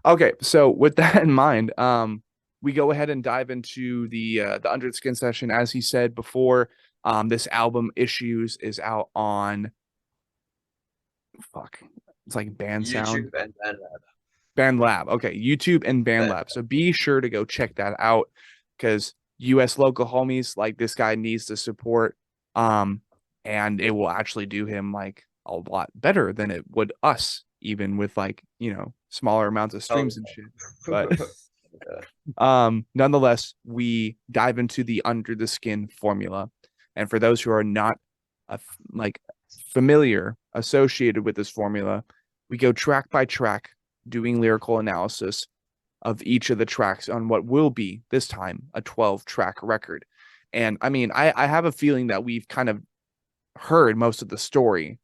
Okay, so with that in mind, we go ahead and dive into the Under the Skin session. As he said before, this album Issues is out on fuck. It's like Band Sound. YouTube and Bandlab. Bandlab. Okay, YouTube and Bandlab. So be sure to go check that out because US local homies like this guy needs the support. Um, and it will actually do him like a lot better than it would us, even with like, smaller amounts of Oh, streams and shit. But yeah. nonetheless, we dive into the under the skin formula. And for those who are not like familiar associated with this formula, we go track by track doing lyrical analysis of each of the tracks on what will be this time a 12 track record. And I mean, I have a feeling that we've kind of heard most of the stories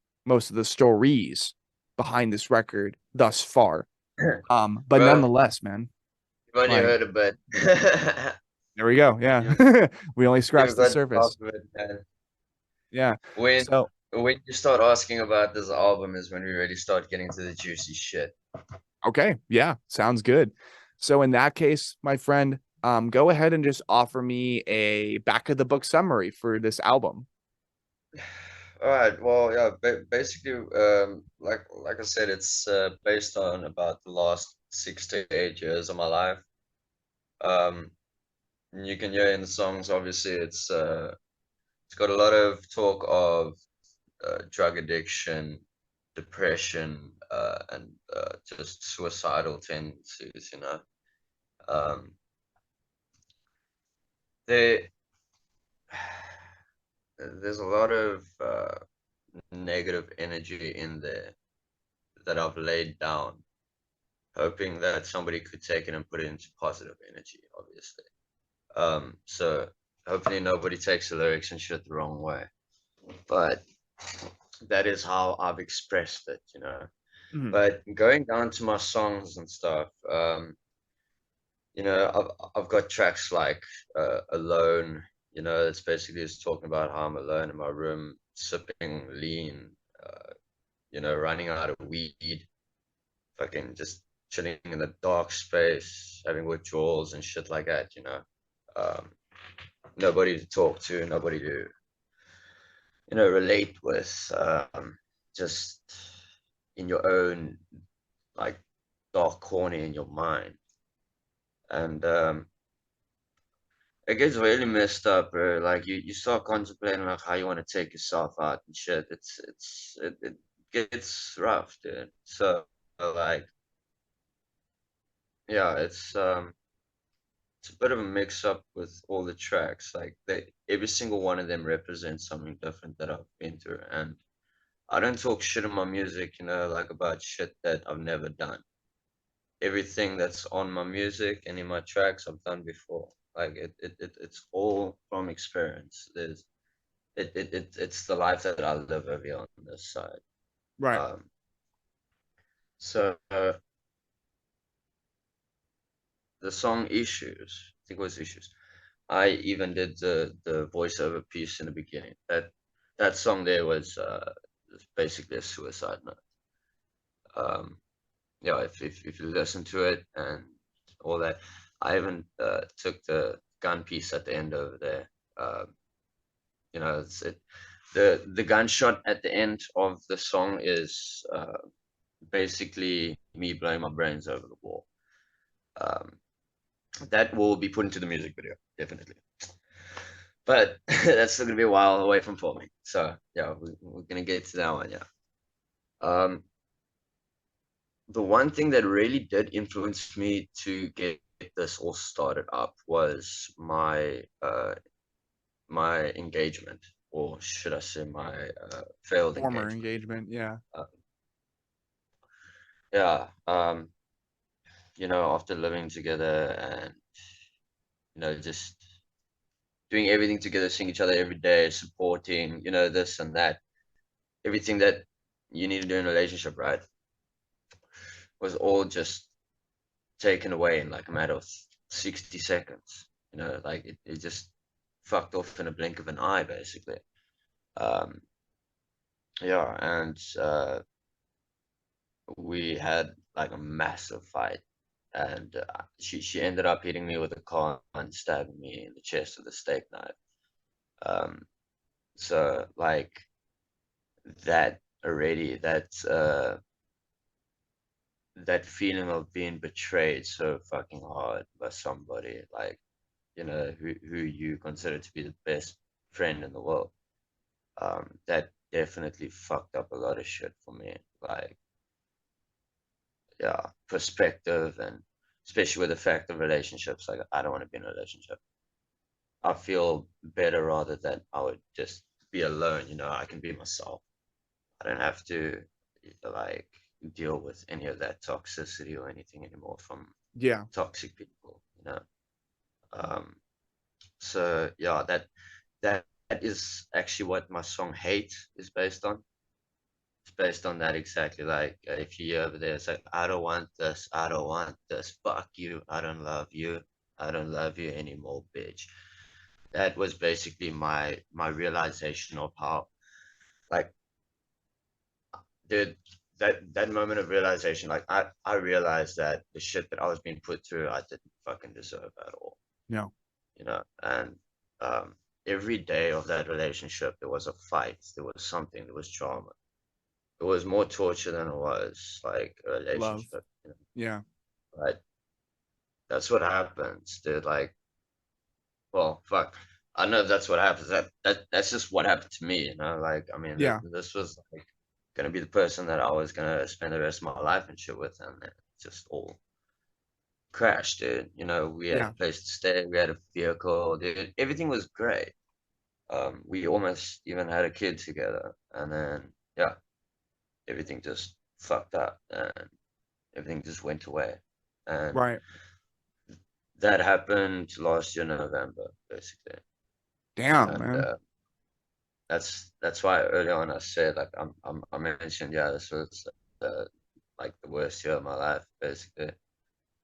behind this record thus far. But Well, nonetheless, man, you've only like heard a bit. there we go. You Yeah. We only you've scratched the got half surface. of it, man. Yeah. When So, when you start asking about this album is when we really start getting to the juicy shit. okay. Yeah. Sounds good. So, in that case, my friend, go ahead and just offer me a back of the book summary for this album. All right. Well, yeah. Basically, like I said, it's based on about the last 6 to 8 years of my life. Um, and you can hear in the songs. Obviously, it's got a lot of talk of drug addiction, depression, and just suicidal tendencies. Um, there, there's a lot of negative energy in there that I've laid down, hoping that somebody could take it and put it into positive energy, obviously. So hopefully nobody takes the lyrics and shit the wrong way. But that is how I've expressed it. Mhm. But going down to my songs and stuff, I've got tracks like Alone, it's basically just talking about how I'm alone in my room, sipping lean, running out of weed, fucking just chilling in the dark space, having withdrawals and shit like that. Um, Nobody to talk to, nobody to, relate with, just in your own, like, dark corner in your mind. And it gets really messed up, bro. Like you start contemplating like how you want to take yourself out and shit. It gets rough, dude. So like yeah, it's a bit of a mix up with all the tracks. Like every single one of them represents something different that I've been through. And I don't talk shit in my music, like about shit that I've never done. Everything that's on my music and in my tracks I've done before. Like it's all from experience. It's the life that I live over here on this side. Right. Um, so the song Issues, I think it was Issues. I even did the voiceover piece in the beginning. That song there was basically a suicide note. Um, yeah, if you listen to it and all that, I even took the gun piece at the end over there. It's the gunshot at the end of the song is basically me blowing my brains over the wall. Um, that will be put into the music video, definitely. But that's still gonna be a while away from filming. So yeah, we're gonna get to that one. Yeah. Um, the one thing that really did influence me to get this all started up was my engagement, or should I say my failed Former engagement. engagement. Yeah. Uh, yeah. After living together and just doing everything together, seeing each other every day, supporting, this and that, everything that you need to do in a relationship, right? Was all just taken away in like a matter of 60 seconds. Like it just fucked off in a blink of an eye, basically. Um, yeah, and we had like a massive fight. and she ended up hitting me with a car and stabbing me in the chest with a steak knife. So like that already, that feeling of being betrayed so fucking hard by somebody, like, you know, who you consider to be the best friend in the world. That definitely fucked up a lot of shit for me. Like, yeah, perspective, and especially with the fact of relationships. Like, I don't want to be in a relationship. I feel better rather that I would just be alone. You know, I can be myself. I don't have to like deal with any of that toxicity or anything anymore from Yeah. toxic people. You know. Um, so yeah, that is actually what my song "Hate" is based on. It's based on that exactly. Like, if you hear over there, it's like, I don't want this, I don't want this, fuck you, I don't love you, I don't love you anymore, bitch. That was basically my realization of how, like, dude, that moment of realization, like, I realized that the shit that I was being put through, I didn't fucking deserve at all. No. You know. And um every day of that relationship, there was a fight, there was something, there was drama. It was more torture than it was like a Love. relationship, you know? Yeah. But that's what happens, dude. Like, well, fuck, I know that's what happens. That's just what happened to me, you know. Like, I mean, Yeah. this was like gonna be the person that I was gonna spend the rest of my life and shit with, and it just all crashed, dude. You know, we had a Yeah. place to stay, we had a vehicle, dude, everything was great. We almost even had a kid together, and then yeah, everything just fucked up, and everything just went away. And Right. that happened last year, November, basically. Damn, And man. that's why early on I said, like, I mentioned, yeah, this was like the worst year of my life, basically.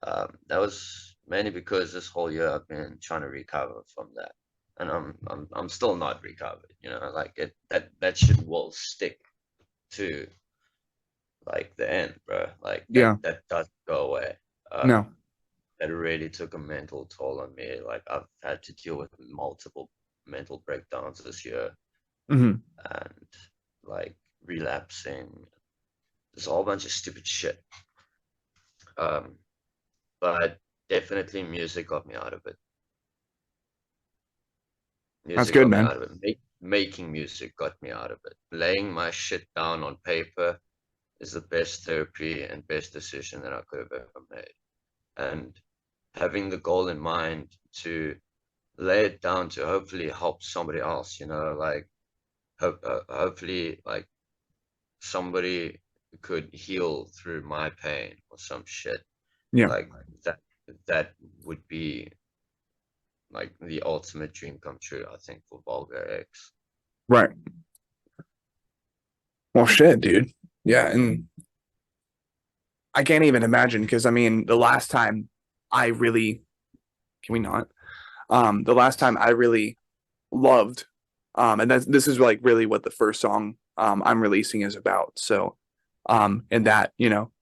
That was mainly because this whole year I've been trying to recover from that, and I'm still not recovered. You know, like, that shit will stick to like the end, bro. Like, Yeah. that doesn't go away. No. That really took a mental toll on me. Like, I've had to deal with multiple mental breakdowns this year, Hmm. and like relapsing. There's a whole bunch of stupid shit. Um, but definitely music got me out of it. That's Music good, got me man. out of it. Making music got me out of it. Laying my shit down on paper is the best therapy and best decision that I could have ever made. And having the goal in mind to lay it down to hopefully help somebody else, you know, like, hopefully, like, somebody could heal through my pain or some shit. Yeah. Like, that that would be like the ultimate dream come true, I think, for VulgrX. Right. Well, shit, dude. Yeah, and I can't even imagine because I mean, the last time I really can we not? The last time I really loved, and this is like really what the first song I'm releasing is about. So, and that,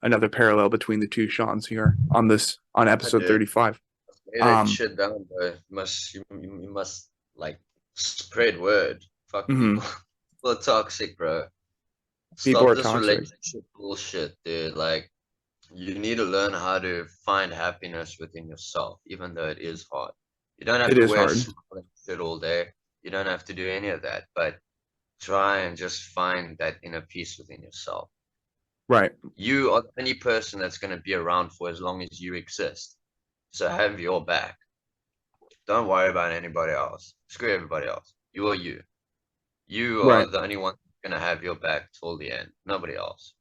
another parallel between the two Shawns here on I episode did. 35. Lay that Um, shit down, bro. You must like spread word. Fuck people. mhm. People are toxic, bro. People Stop are this toxic. relationship bullshit, dude. Like, you need to learn how to find happiness within yourself, even though it is hard. You don't have It to is wear a hard. smile and shit all day. You don't have to do any of that, but try and just find that inner peace within yourself. Right. You are the only person that's going to be around for as long as you exist. So have your back. Don't worry about anybody else. Screw everybody else. You are you. You are Right. the only one going to have your back till the end. Nobody else.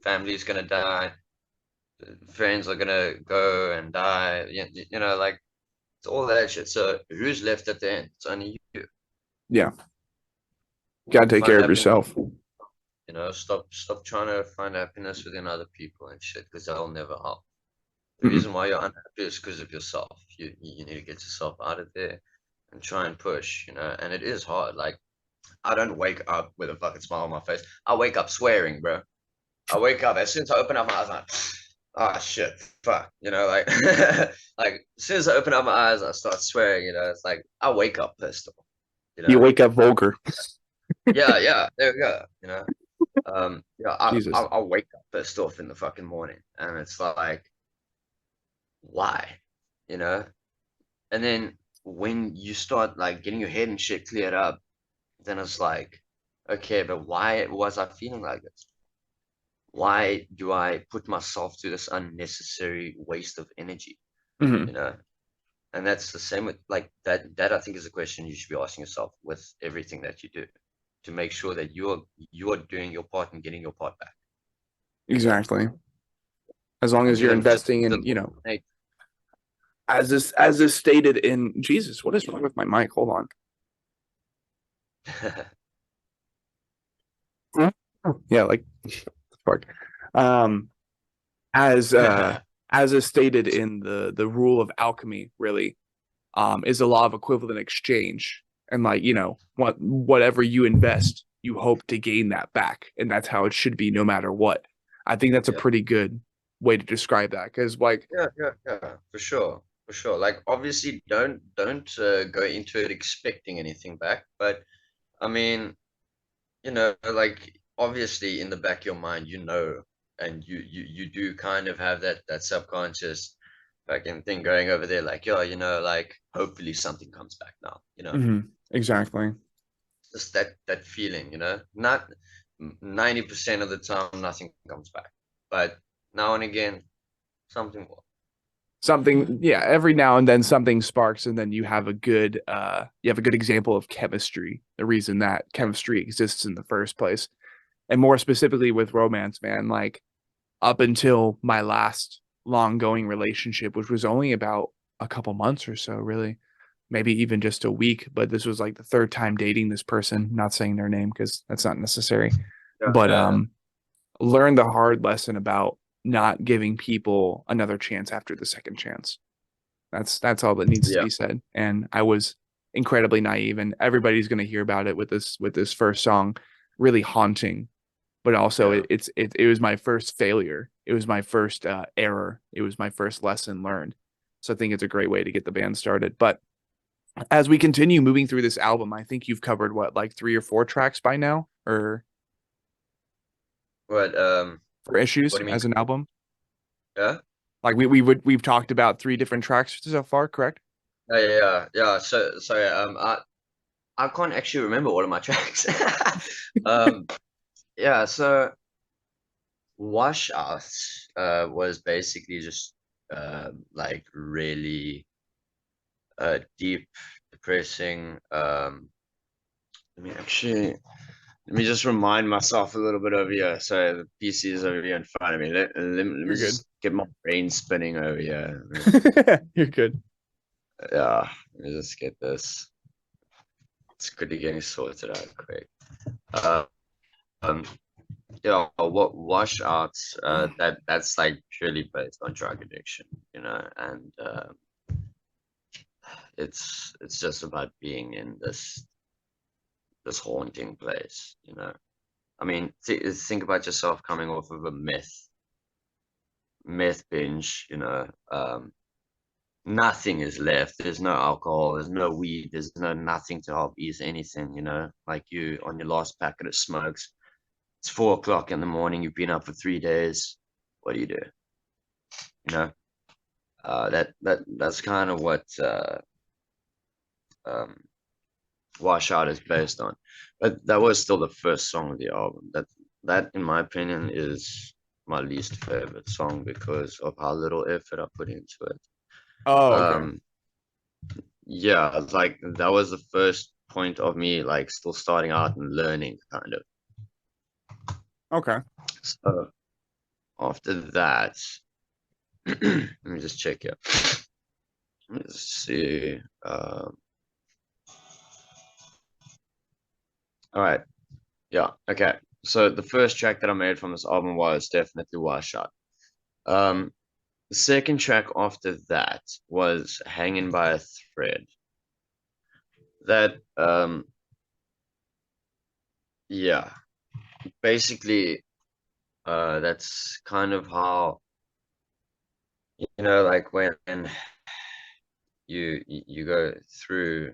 Family's going to die. Friends are going to go and die. You know, like, it's all that shit. So who's left at the end? It's only you. Yeah. Gotta take Find care of happiness. yourself. You know, stop trying to find happiness within other people and shit, because that'll never help. The Mm-mm. reason why you're unhappy is because of yourself. You need to get yourself out of there and try and push, you know. And it is hard. Like, I don't wake up with a fucking smile on my face. I wake up swearing, bro. I wake up as soon as I open up my eyes, oh shit, fuck, like like as soon as I open up my eyes, I start swearing, it's like I wake up pissed off, you You know. wake up vulgar. Yeah, yeah, there we go, yeah, Jesus. I wake up pissed off in the fucking morning, and it's like, why, you know? And then when you start like getting your head and shit cleared up, then it's like, okay, but why was I feeling like this? Why do I put myself through this unnecessary waste of energy? Hmm. You know, and that's the same with like that. That I think is a question you should be asking yourself with everything that you do, to make sure that you're doing your part and getting your part back. You know, Exactly. As long and as you're doing just investing the in, as is stated in Jesus, what is wrong with my mic? Hold on. Yeah, like fuck. Um, as uh as is stated in the rule of alchemy, really, is a law of equivalent exchange. And like, whatever you invest, you hope to gain that back. And that's how it should be no matter what. I think that's a yeah, pretty good way to describe that. Cause like, yeah, for sure, for sure. Like obviously, don't go into it expecting anything back, but I mean, like obviously in the back of your mind, and you do kind of have that subconscious fucking thing going over there, like, yo, like hopefully something comes back now, exactly. just that feeling, not 90% of the time nothing comes back, but now and again something will. Something, yeah, every now and then something sparks, and then you have a good example of chemistry, the reason that Yeah, chemistry exists in the first place. And more specifically with romance, man, like up until my last long going relationship, which was only about a couple months or so, really, maybe even just a week. But this was like the third time dating this person, not saying their name because that's not necessary. yeah, But yeah, learned the hard lesson about not giving people another chance after the second chance. That's all that needs to yeah, be said. And I was incredibly naive, and everybody's going to hear about it with this first song, really haunting. But also, yeah, it was my first failure. It was my first error. It was my first lesson learned. So I think it's a great way to get the band started. But as we continue moving through this album, I think you've covered what, like 3 or 4 tracks by now, or but for what issues do you mean? as an album. Yeah, Like we've talked about 3 different tracks so far, correct? yeah. So sorry, I can't actually remember all of my tracks. um yeah, so Washout was basically just like really deep, depressing. Let me just remind myself a little bit over here. So the PC is over here in front of me. Let me You're good. just get my brain spinning over here. You're good. Yeah, let me just get this. It's good to getting sorted out quick. Uh, Um, yeah, what washouts, that's like purely based on drug addiction, and it's just about being in this haunting place, I mean, think about yourself coming off of a meth binge, nothing is left. There's no alcohol, there's no weed, there's no nothing to help ease anything, like you on your last packet of smokes. It's 4 o'clock in the morning, you've been up for 3 days. What do? You know, that's kind of what um, Washout is based on. But that was still the first song of the album. That, in my opinion, is my least favorite song because of how little effort I put into it. Oh, okay. Um, yeah, like that was the first point of me like still starting out and learning, kind of. Okay. So after that, let me just check here. Let me just see. All right. Yeah. Okay. So the first track that I made from this album was definitely Washout. Um, the second track after that was Hanging by a Thread. That yeah, basically that's kind of how you know, like when you go through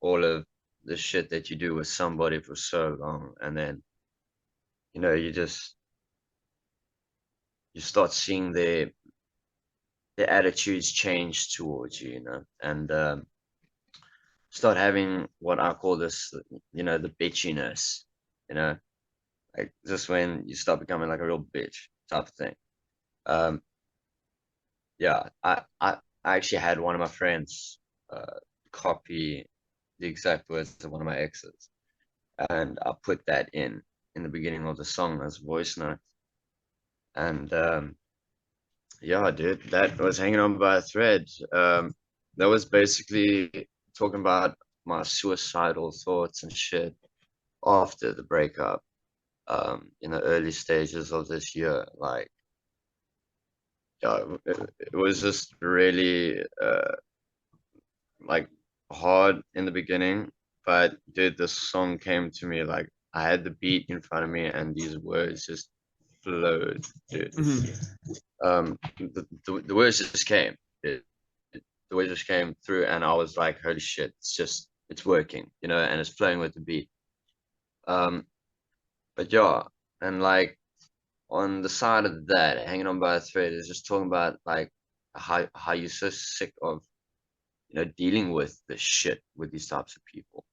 all of the shit that you do with somebody for so long, and then you know you start seeing their attitudes change towards you, you know, and start having what I call this, you know, the bitchiness, you know, like just when you start becoming like a real bitch type of thing. Um, yeah, I actually had one of my friends copy the exact words of one of my exes, and I put that in the beginning of the song as voice note, and yeah, dude, that was hanging on by a thread. That was basically talking about my suicidal thoughts and shit after the breakup. In the early stages of this year, like, yeah, it was just really like hard in the beginning, but dude, this song came to me like I had the beat in front of me and these words just flowed, dude. The words just came. The words just came through, and I was like, holy shit, it's working, you know, and it's flowing with the beat. Um, but yeah, and like on the side of that, hanging on by a thread is just talking about like how you're so sick of, you know, dealing with the shit with these types of people,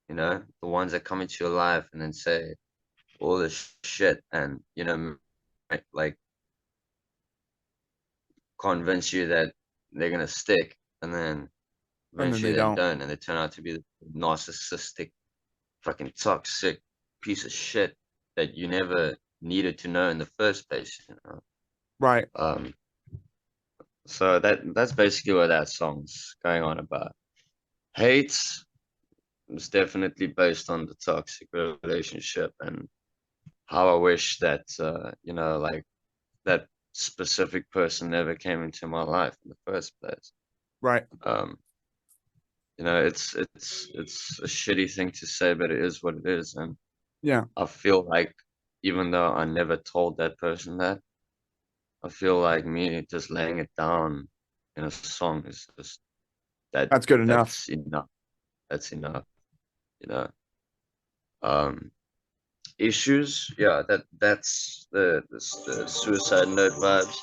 you know, the ones that come into your life and then say all this shit and, you know, like convince you that they're gonna stick, and then And then eventually they they don't. don't, and they turn out to be the narcissistic, fucking toxic piece of shit that you never needed to know in the first place, you know. Right. Um, so that's basically what that song's going on about. Hate is definitely based on the toxic relationship and how I wish that you know, like that specific person never came into my life in the first place. Right. Um, you know, it's a shitty thing to say, but it is what it is, and Yeah. I feel like even though I never told that person that, I feel like me just laying it down in a song is just that That's good enough. that's enough. That's enough, you know. Um, issues, yeah, that's the suicide note vibes.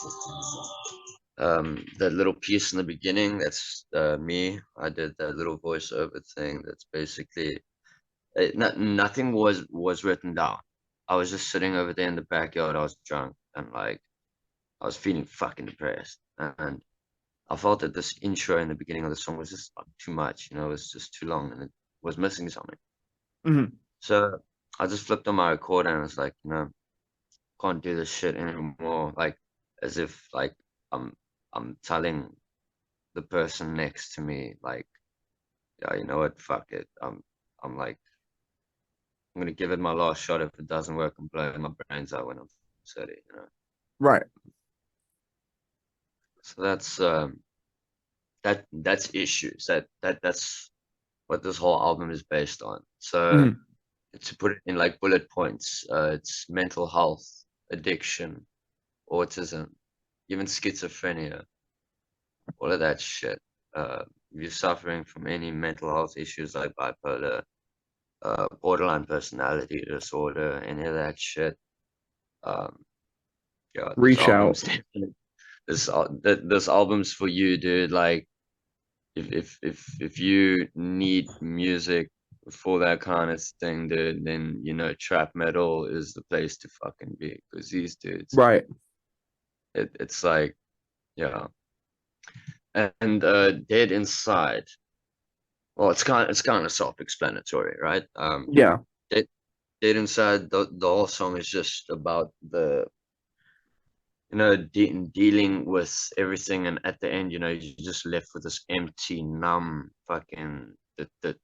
That little piece in the beginning, that's me. I did that little voiceover thing. That's basically nothing was written down. I was just sitting over there in the backyard. I was drunk and like I was feeling fucking depressed, and I felt that this intro in the beginning of the song was just like, too much. You know, it was just too long and it was missing something. Hmm. So I just flipped on my recorder and was like, you know, can't do this shit anymore. Like as if like I'm I'm telling the person next to me like, yeah, you know what, fuck it. I'm like I'm gonna give it my last shot. If it doesn't work, I'm blowing my brains out when I'm 30, you know. Right. So that's issues. That's what this whole album is based on. So Hmm. to put it in like bullet points, it's mental health, addiction, autism, even schizophrenia, all of that shit. If you're suffering from any mental health issues like bipolar, borderline personality disorder, any of that shit, um, yeah, this Reach out. album's this album's for you, dude. Like, if you need music for that kind of thing, dude, then you know trap metal is the place to fucking be. Because these dudes, Right. it's like, yeah, and Dead Inside. Well, it's kind of self-explanatory, right? Yeah. Dead, Dead Inside. The whole song is just about the, you know, dealing with everything, and at the end, you know, you're just left with this empty, numb, fucking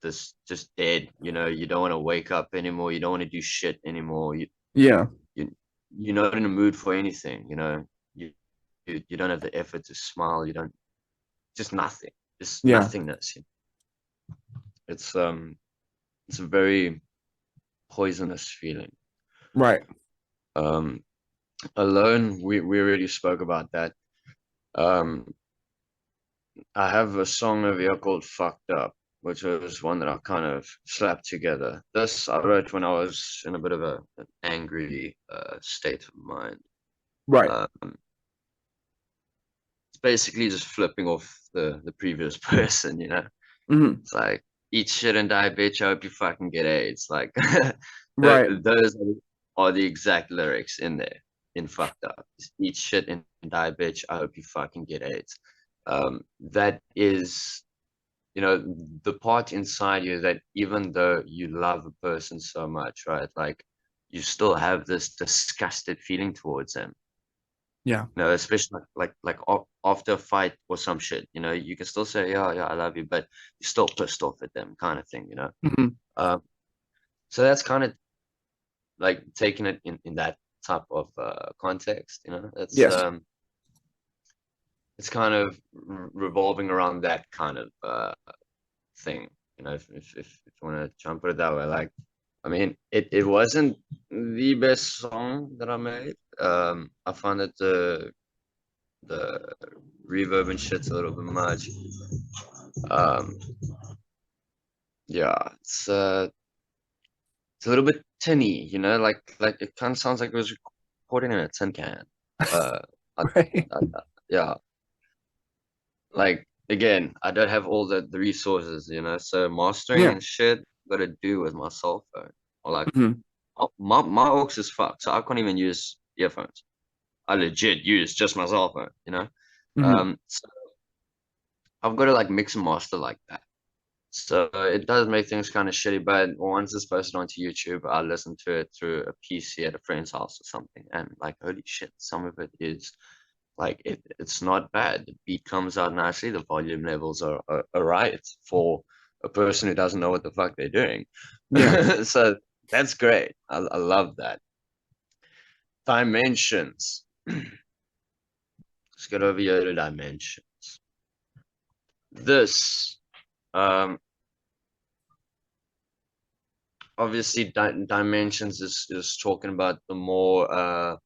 this just dead. You know, you don't want to wake up anymore. You don't want to do shit anymore. Yeah. You you're not in a mood for anything. You know, you don't have the effort to smile. You don't, just nothing, just Yeah. nothingness. It's it's a very poisonous feeling. Right. Um, Alone, we already spoke about that. Um, I have a song over here called "Fucked Up," which was one that I kind of slapped together. This I wrote when I was in a bit of an angry state of mind. Right. Um, it's basically just flipping off the previous person, you know. Hmm. It's like, eat shit and die, bitch. I hope you fucking get AIDS. Like, Right. those are the exact lyrics in there in Fucked Up. Just eat shit and die, bitch. I hope you fucking get AIDS. That is, you know, the part inside you that even though you love a person so much, right? Like, you still have this disgusted feeling towards them. Yeah. You know, especially after a fight or some shit, you know, you can still say, yeah, yeah, I love you, but you're still pissed off at them, kind of thing, you know. Hmm. Um, so that's kind of like taking it in that type of context, you know. Yes. It's kind of revolving around that kind of thing, you know, if you want to try and put it that way. Like, I mean, it wasn't the best song that I made. I found that the reverb and shit's a little bit much. Um, yeah, it's a little bit tinny, you know, like it kind of sounds like it was recording in a tin can. Uh, I, Right. yeah, like again, I don't have all the resources, you know, so mastering Yeah. and shit got to do with my cell phone or like Hmm. my aux is fucked, so I can't even use earphones. I legit use just my cell phone, you know. Hmm. So I've got to like mix and master like that. So it does make things kind of shitty, but once it's posted onto YouTube, I listen to it through a PC at a friend's house or something, and like holy shit, some of it is like it's not bad. The beat comes out nicely, the volume levels are right for a person who doesn't know what the fuck they're doing. Yeah. So that's great. I love that. Dimensions. Let's get over here to dimensions. This obviously dimensions is talking about the more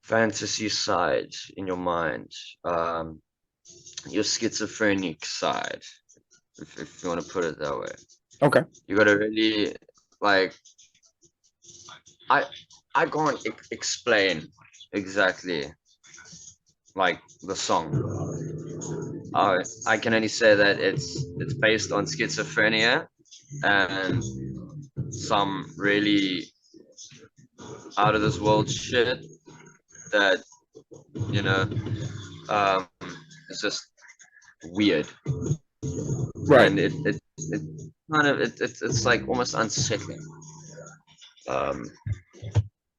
fantasy side in your mind, um your schizophrenic side, if you want to put it that way. Okay. You got to really like, i I can't explain exactly like the song. I can only say that it's based on schizophrenia and some really out of this world shit that, you know, um, it's just weird, Right. and it kind of it's like almost unsettling. Um,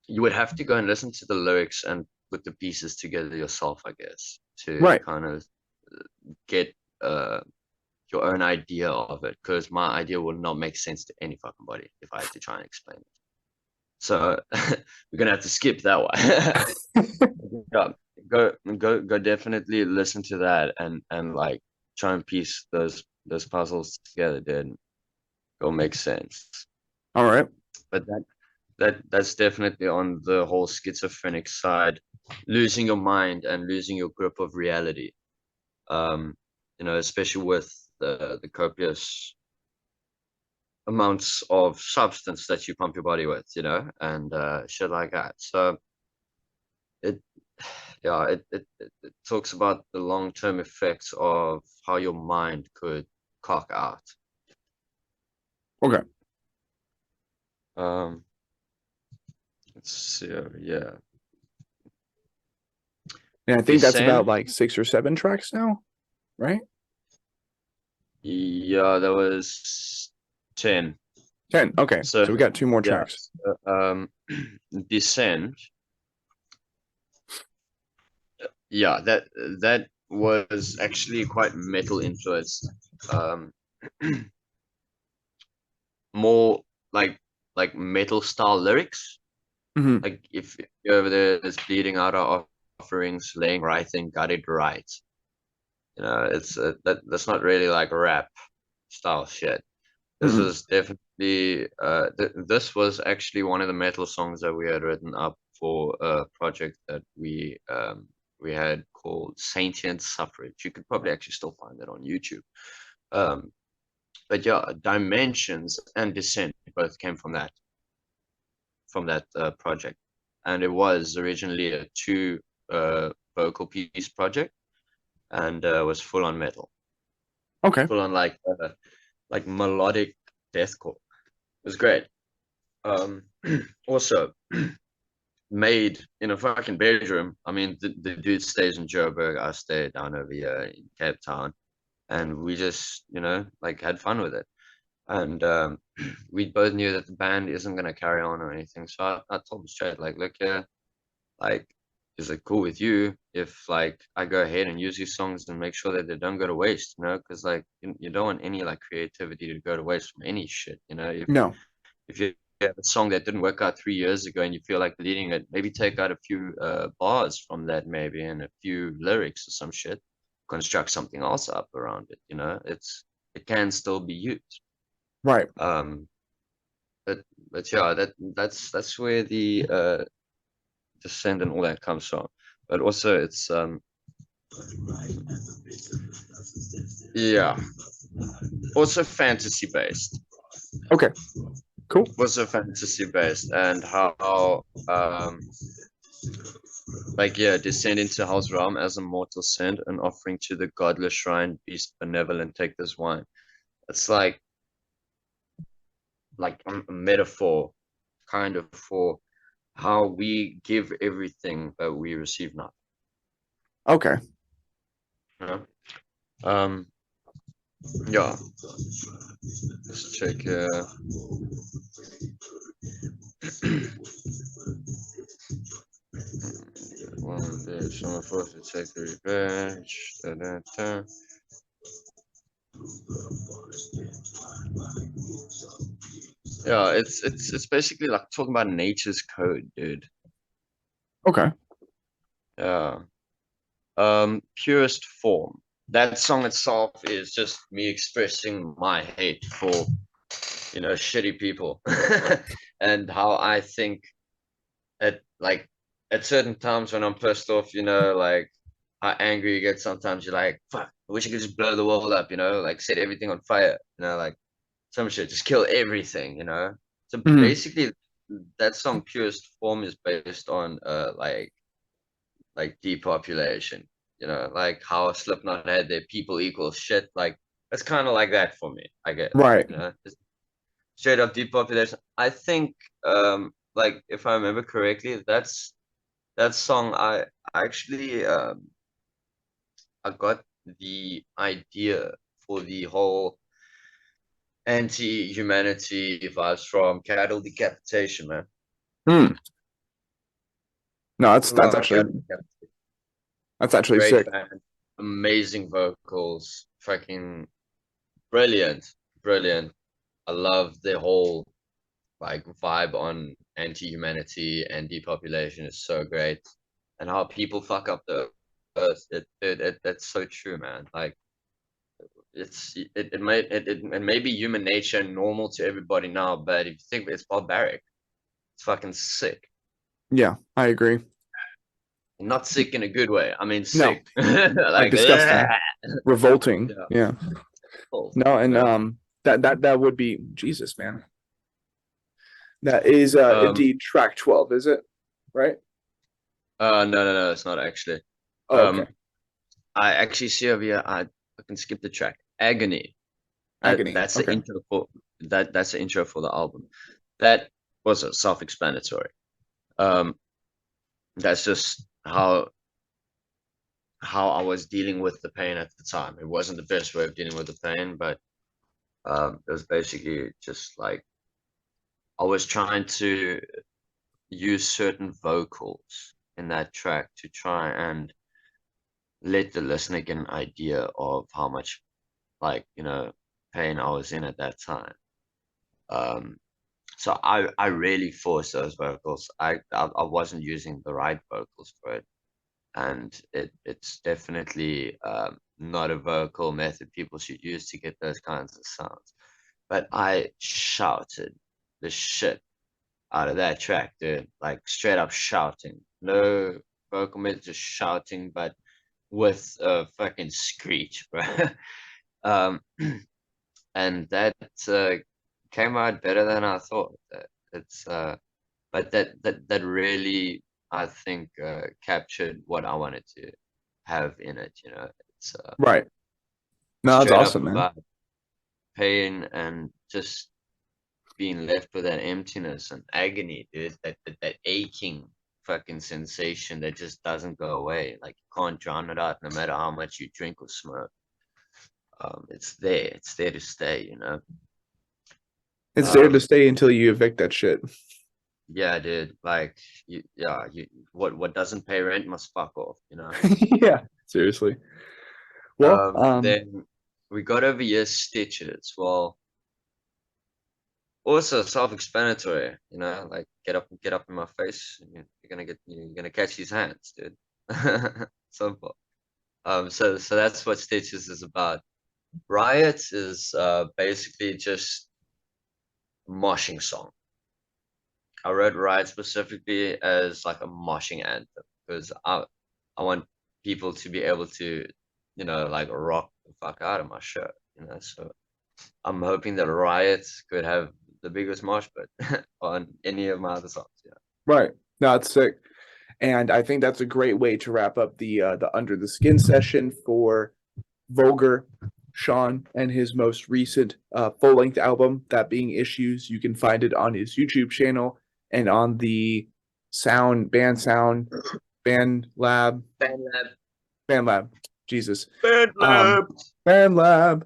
you would have to go and listen to the lyrics and put the pieces together yourself, I guess, to Right. kind of get your own idea of it. Because my idea would not make sense to any fucking body if I had to try and explain it. So we're gonna have to skip that one. Yeah, go definitely listen to that and like try and piece those puzzles together, dude. It'll make sense. All right. But that's definitely on the whole schizophrenic side, losing your mind and losing your grip of reality. Um, you know, especially with the copious amounts of substance that you pump your body with, you know, and shit like that. So it yeah, it talks about the long-term effects of how your mind could cock out. Okay. Um, let's see, yeah. And I think that's about Descent, like 6 or 7 tracks now, right? yeah, that was 10. 10. Okay. So So we got 2 more yeah, tracks. so, Descent, yeah, that was actually quite metal influenced. Um, more like metal style lyrics. Hmm. Like if you're over there is bleeding out our offerings, laying right thing, got it right. You know, it's that's not really like rap style shit. This Hmm. was definitely this was actually one of the metal songs that we had written up for a project that we had called Sentient Suffrage. You could probably actually still find that on YouTube. But yeah, Dimensions and Descent both came from that project, and it was originally a two vocal piece project, and was full on metal, Okay. full on like melodic deathcore. It was great. Also made in a fucking bedroom. I mean, the dude stays in Joburg. I stay down over here in Cape Town, and we just, like had fun with it. And we both knew that the band isn't gonna carry on or anything. So I told him straight, like, look here, like, is it cool with you if like I go ahead and use these songs and make sure that they don't go to waste, Because like you don't want any like creativity to go to waste from any shit, No. If you have a song that didn't work out 3 years ago and you feel like deleting it, maybe take out a few bars from that, maybe, and a few lyrics or some shit, construct something else up around it. It can still be used. Right. But yeah, that's where the descent and all that comes from. But also it's yeah, also fantasy based. Okay. Cool. Also fantasy based, and how like, yeah, descend into hell's realm as a mortal send, an offering to the godless shrine, beast benevolent, take this wine. It's like a metaphor kind of for how we give everything but we receive nothing. Okay. Yeah. Let's check here. One day, someone forced to take the revenge. Da, da, da. Yeah, it's basically like talking about nature's code, dude. Okay. Yeah. Purest form. That song itself is just me expressing my hate for, shitty people, and how I think at certain times when I'm pissed off, like how angry you get. Sometimes you're like, fuck, I wish I could just blow the world up, like set everything on fire, like some shit, just kill everything, So Mhm. basically, that song Purest Form is based on like depopulation, like how Slipknot had their people equal shit. Like that's kind of like that for me, I guess. Right. Just straight up depopulation. I think, like if I remember correctly, that song. I actually I got the idea for the whole anti-humanity vibes from cattle decapitation, man. Hmm. No, that's Love actually cattle decapitation. sick. Great band, amazing vocals, fucking brilliant, brilliant. I love the whole like vibe on anti-humanity and depopulation is so great, and how people fuck up the earth. That's so true, man. Like it may be human nature and normal to everybody now, but if you think it's barbaric, it's fucking sick. Yeah, I agree. Not sick in a good way. I mean No, sick. like Like disgusting, revolting. yeah. Yeah. Cool. No, and Yeah. that would be Jesus, man. That is Um indeed track 12, is it? Right? no, it's not actually. Oh, okay. Um I actually see over here. I can skip the track. Agony. Agony. That's the Okay. intro for That's the intro for the album. That was self-explanatory. Um, that's just how I was dealing with the pain at the time. It wasn't the best way of dealing with the pain, but it was basically just like I was trying to use certain vocals in that track to try and let the listener get an idea of how much like pain I was in at that time. Um, so I really forced those vocals. I wasn't using the right vocals for it, and it's definitely not a vocal method people should use to get those kinds of sounds. But I shouted the shit out of that track, dude. Like straight up shouting. No vocal method, just shouting, but with a fucking screech, bro. Um, and that came out better than I thought. It's but that really, I think, captured what I wanted to have in it. You know, it's Right. No, that's straight up awesome, man. about pain and just being left with that emptiness and agony, dude. That aching fucking sensation that just doesn't go away. Like you can't drown it out no matter how much you drink or smoke. It's there. It's there to stay, you know. It's there to Um, stay until you evict that shit. yeah, dude. Like, what doesn't pay rent must fuck off, you know. Yeah, seriously. Well, Then we got over here stitches. Well, also self-explanatory, you know, like get up in my face. You're gonna catch these hands, dude. Simple. So that's what stitches is about. Riot is basically just moshing song. I wrote Riot specifically as like a moshing anthem because I want people to be able to, you know, like rock the fuck out of my shirt, you know. So I'm hoping that Riot could have the biggest mosh pit on any of my other songs. Yeah. right. No, it's sick. And I think that's a great way to wrap up the Under the Skin session for Vulgar, Shawn, and his most recent full-length album, that being Issues. You can find it on his YouTube channel and on the Band Lab, Bandlab. Band Lab. Jesus. Bandlab. Band Lab.